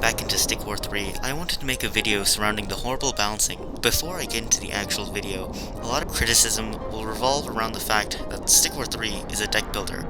back into Stick War 3, I wanted to make a video surrounding the horrible balancing. Before I get into the actual video, a lot of criticism will revolve around the fact that Stick War 3 is a deck builder.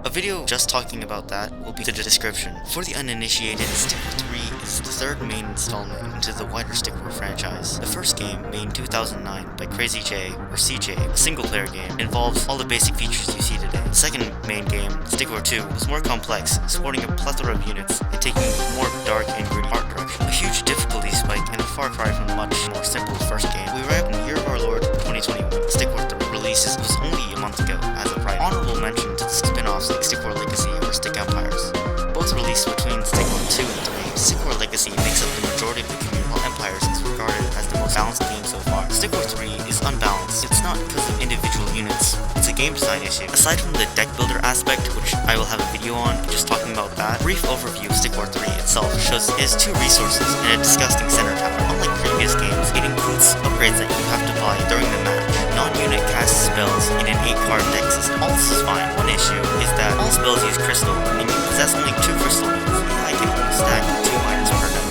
A video just talking about that will be in the description. For the uninitiated, Stick War 3 is the third main installment into the wider Stick War franchise. The first game, made in 2009 by Crazy J, or CJ, a single-player game, involves all the basic features you see today. The second main game, Stick War 2, was more complex, sporting a plethora of units and taking a more dark and gritty art direction. A huge difficulty spike and a far cry from the much more simple first game. We arrived in the year of our Lord 2021. Stick War 3 releases was only a month ago, as of right. Honorable mention to the spin-offs like Stick War Legacy or Stick Empires. Both released between Stick War 2 and 3. Stick War Legacy makes up the majority of the community, while Empires is regarded as the most balanced game so far. Stick War 3 is unbalanced. It's not because of individual units, it's a game design issue. Aside from the deck builder aspect, which I will have a video on, just talking about that, a brief overview of Stick War 3 itself shows it has 2 resources and a disgusting center tower. Unlike previous games, it includes upgrades that you have to buy during the match. Non-unit casts spells in an 8-card deck system. All this is fine. One issue is that all spells use crystal, and you possess only 2 crystal units. I can only stack 2 miners per deck.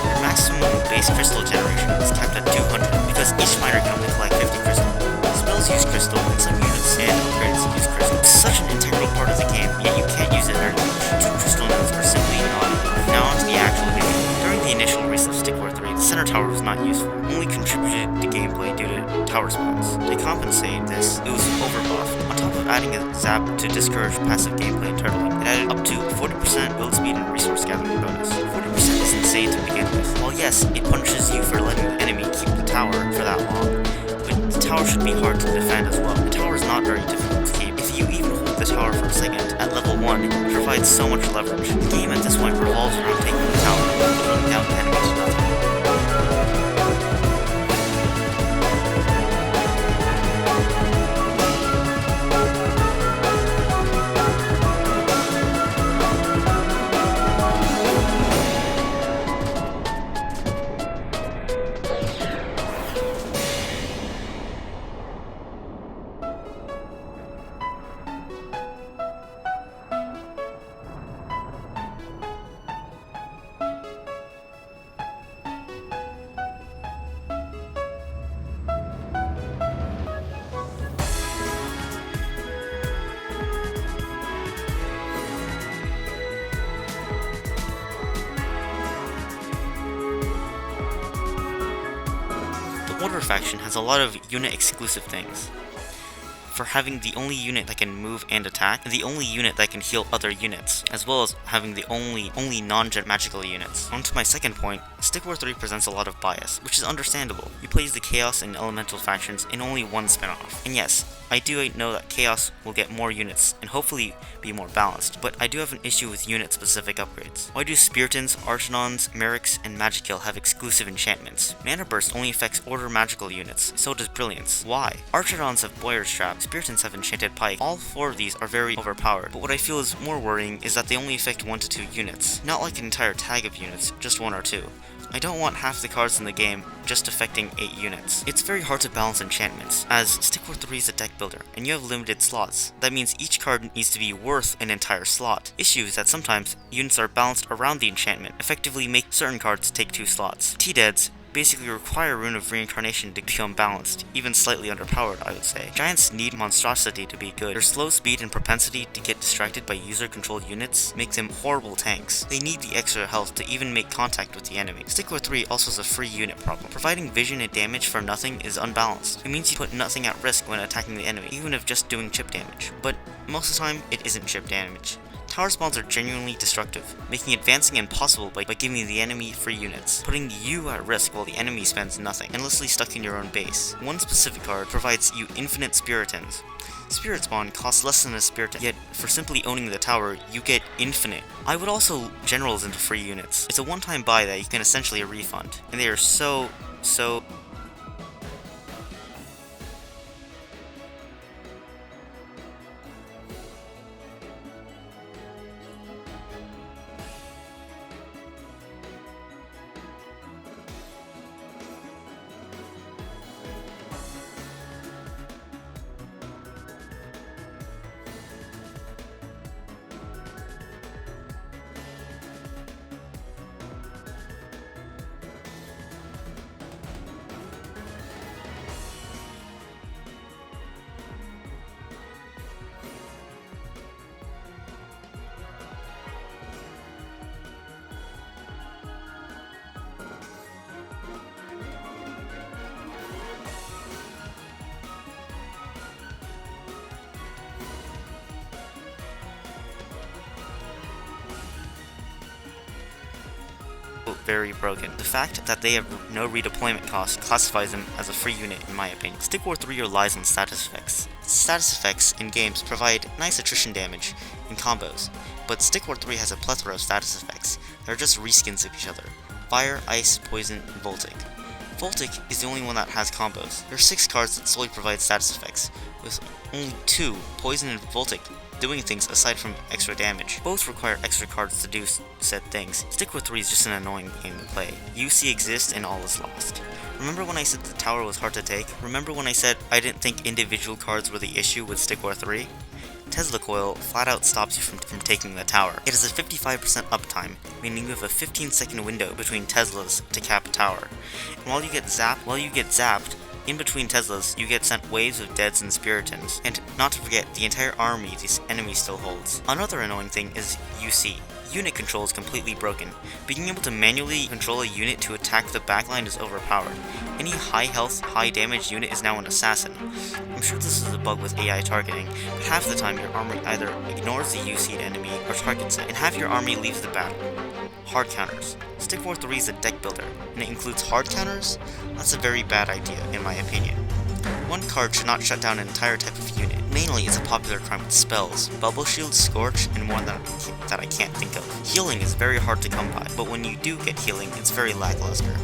Your maximum base crystal generation is capped at 200, because each miner can only collect 50 crystal. Spells use crystal, and some units and upgrades use crystal. It's such an integral part of the game, yet you can't use it very much. 2 crystal units are simply not enough. Now onto the actual game. During the initial release of Stick War 3, the center tower was not useful, only contributed to gameplay due to tower spawns. To compensate this, it was overbuffed. On top of adding a zap to discourage passive gameplay and turtling, it added up to 40% build speed and resource gathering bonus. 40% is insane to begin with. While yes, it punishes you for letting the enemy keep the tower for that long, but the tower should be hard to defend as well. The tower is not very difficult to keep. If you even hold the tower for a second, at level 1, it provides so much leverage. The game at this point revolves around taking the tower and putting down the enemies to nothing. The Order faction has a lot of unit-exclusive things. For having the only unit that can move and attack, and the only unit that can heal other units, as well as having the only non-jet magical units. On to my second point, Stick War 3 presents a lot of bias, which is understandable. You play as the Chaos and Elemental factions in only one spin-off. And yes, I do know that Chaos will get more units, and hopefully be more balanced, but I do have an issue with unit-specific upgrades. Why do Spiritons, Archidons, Merrics, and Magickill have exclusive enchantments? Mana Burst only affects Order magical units, so does Brilliance. Why? Archidons have Boyar's Trap, Spiritons have Enchanted Pike. All 4 of these are very overpowered, but what I feel is more worrying is that they only affect 1 to 2 units. Not like an entire tag of units, just 1 or 2. I don't want half the cards in the game just affecting 8 units. It's very hard to balance enchantments, as Stick War 3 is a deck builder, and you have limited slots. That means each card needs to be worth an entire slot. Issue is that sometimes units are balanced around the enchantment, effectively make certain cards take 2 slots. T-Deads basically require Rune of Reincarnation to become balanced, even slightly underpowered, I would say. Giants need Monstrosity to be good. Their slow speed and propensity to get distracted by user-controlled units makes them horrible tanks. They need the extra health to even make contact with the enemy. Stick War 3 also has a free unit problem. Providing vision and damage for nothing is unbalanced. It means you put nothing at risk when attacking the enemy, even if just doing chip damage. But most of the time, it isn't chip damage. Tower spawns are genuinely destructive, making advancing impossible by giving the enemy free units, putting you at risk while the enemy spends nothing, endlessly stuck in your own base. One specific card provides you infinite Spiritons. Spirit Spawn costs less than a Spiriton, yet for simply owning the tower, you get infinite. I would also Generals into free units. It's a one-time buy that you can essentially refund, and they are so very broken. The fact that they have no redeployment cost classifies them as a free unit in my opinion. Stick War 3 relies on status effects. Status effects in games provide nice attrition damage in combos, but Stick War 3 has a plethora of status effects. They're just reskins of each other. Fire, Ice, Poison, and Voltic. Voltic is the only one that has combos. There are 6 cards that solely provide status effects, with only 2, Poison and Voltic, doing things aside from extra damage. Both require extra cards to do said things. Stick War 3 is just an annoying game to play. UC exists and all is lost. Remember when I said the tower was hard to take? Remember when I said I didn't think individual cards were the issue with Stick War 3? Tesla Coil flat out stops you from taking the tower. It has a 55% uptime, meaning you have a 15-second window between Teslas to cap a tower. And while you get zapped, in between Teslas, you get sent waves of Deads and Spiritans, and not to forget the entire army this enemy still holds. Another annoying thing is UC. Unit control is completely broken. Being able to manually control a unit to attack the backline is overpowered. Any high health, high damage unit is now an assassin. I'm sure this is a bug with AI targeting, but half the time your army either ignores the UC'd enemy or targets it, and half your army leaves the battle. Hard counters. Stick War 3 is a deck builder, and it includes hard counters? That's a very bad idea, in my opinion. One card should not shut down an entire type of unit. Mainly, it's a popular crime with spells, Bubble Shield, Scorch, and more that I can't think of. Healing is very hard to come by, but when you do get healing, it's very lackluster.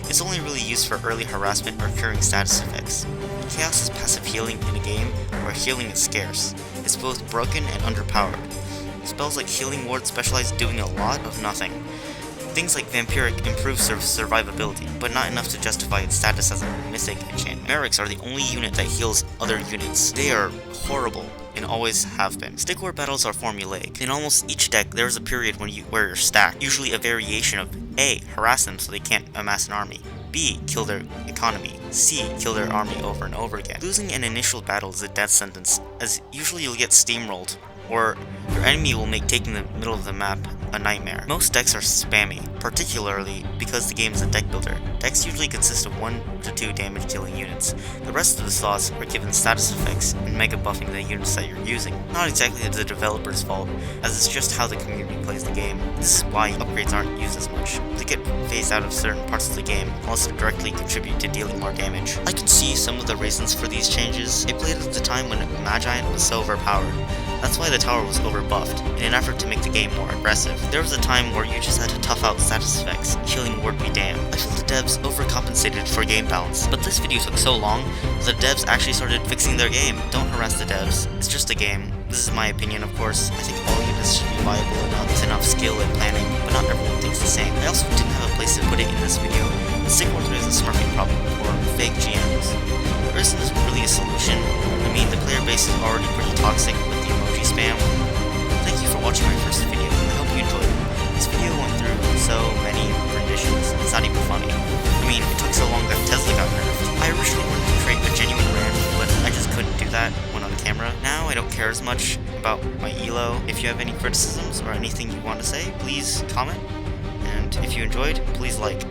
It's only really used for early harassment or curing status effects. Chaos is passive healing in a game where healing is scarce. It's both broken and underpowered. Spells like Healing Ward specialize doing a lot of nothing. Things like Vampiric improve survivability, but not enough to justify its status as a mythic enchantment. Merrics are the only unit that heals other units. They are horrible, and always have been. Stick War battles are formulaic. In almost each deck, there is a period where you're stacked, usually a variation of A. Harass them so they can't amass an army, B. Kill their economy, C. Kill their army over and over again. Losing an initial battle is a death sentence, as usually you'll get steamrolled, or your enemy will make taking the middle of the map a nightmare. Most decks are spammy, particularly because the game is a deck builder. Decks usually consist of 1 to 2 damage dealing units. The rest of the slots are given status effects and mega buffing the units that you're using. Not exactly the developer's fault, as it's just how the community plays the game. This is why upgrades aren't used as much. They get phased out of certain parts of the game, unless they directly contribute to dealing more damage. I can see some of the reasons for these changes. It played at the time when Magi was so overpowered. That's why the tower was overbuffed, in an effort to make the game more aggressive. There was a time where you just had to tough out status effects, Healing Ward be damned. I feel the devs overcompensated for game balance, but this video took so long that the devs actually started fixing their game. Don't harass the devs, it's just a game. This is my opinion, of course. I think all units should be viable enough with enough skill and planning, but not everyone thinks the same. I also didn't have a place to put it in this video. The Stick War 3 is a smurfing problem, or fake GMs. There isn't really a solution. I mean, the player base is already pretty toxic with the emoji spam. Thank you for watching my first video. I hope you enjoyed it. This video went through so many renditions, it's not even funny. I mean, it took so long that Tesla got nerfed. I originally wanted to create a genuine rant, but I just couldn't do that when on camera. Now I don't care as much about my elo. If you have any criticisms or anything you want to say, please comment. And if you enjoyed, please like.